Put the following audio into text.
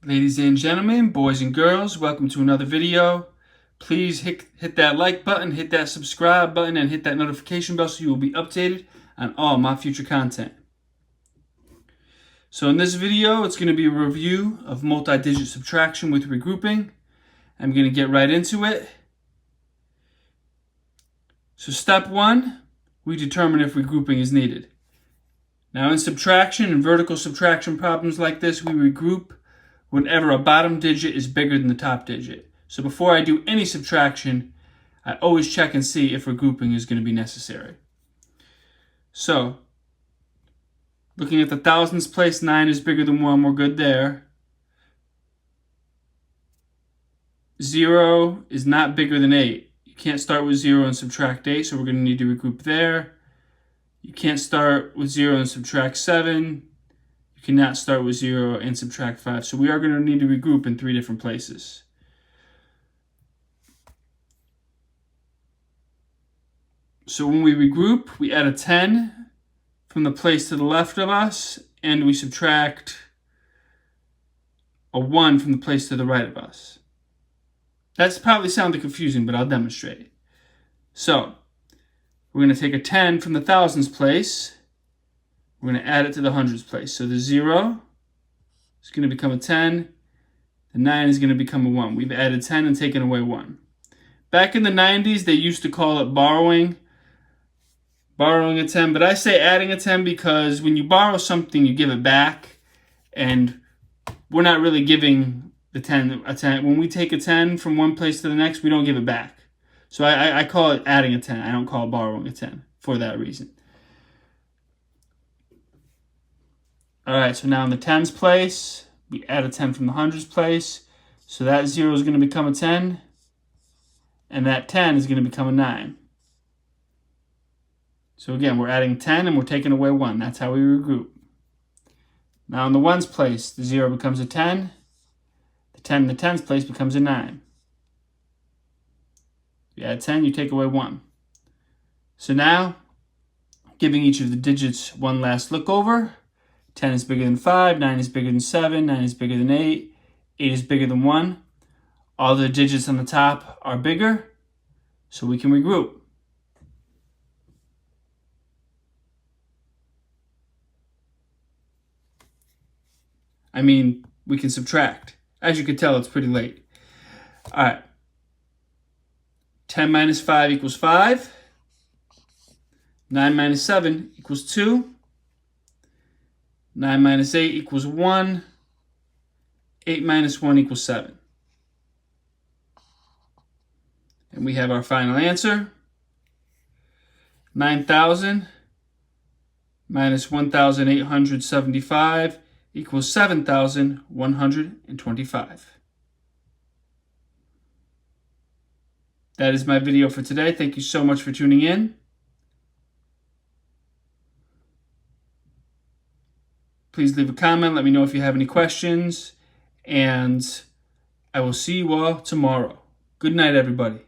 Ladies and gentlemen, boys and girls, welcome to another video. Please hit that like button, hit that subscribe button, and hit that notification bell so you will be updated on all my future content. So in this video, it's going to be a review of multi-digit subtraction with regrouping. I'm going to get right into it. So step one, we determine if regrouping is needed. Now in subtraction and vertical subtraction problems like this, we regroup whenever a bottom digit is bigger than the top digit. So before I do any subtraction, I always check and see if regrouping is going to be necessary. So, looking at the thousands place, 9 is bigger than 1, we're good there. 0 is not bigger than 8. You can't start with 0 and subtract 8, so we're going to need to regroup there. You can't start with 0 and subtract 7. You cannot start with 0 and subtract 5. So we are going to need to regroup in 3 different places. So when we regroup, we add a 10 from the place to the left of us, and we subtract a 1 from the place to the right of us. That's probably sounded confusing, but I'll demonstrate. So we're going to take a 10 from the thousands place. We're going to add it to the hundreds place. So the 0 is going to become a 10. The 9 is going to become a 1. We've added 10 and taken away 1. Back in the 90s, they used to call it borrowing a 10. But I say adding a 10 because when you borrow something, you give it back. And we're not really giving the 10 a 10. When we take a 10 from one place to the next, we don't give it back. So I call it adding a 10. I don't call it borrowing a 10 for that reason. Alright, so now in the tens place, we add a 10 from the hundreds place. So that 0 is going to become a 10. And that 10 is going to become a 9. So again, we're adding 10 and we're taking away 1. That's how we regroup. Now in the ones place, the 0 becomes a 10. The 10 in the tens place becomes a 9. You add 10, you take away 1. So now, giving each of the digits one last look over. 10 is bigger than 5, 9 is bigger than 7, 9 is bigger than 8, 8 is bigger than 1. All the digits on the top are bigger, so we can regroup. I mean, we can subtract. As you can tell, it's pretty late. All right. 10 minus 5 equals 5. 9 minus 7 equals 2. 9 minus 8 equals 1. 8 minus 1 equals 7. And we have our final answer. 9,000 minus 1,875 equals 7,125. That is my video for today. Thank you so much for tuning in. Please leave a comment. Let me know if you have any questions. And I will see you all tomorrow. Good night, everybody.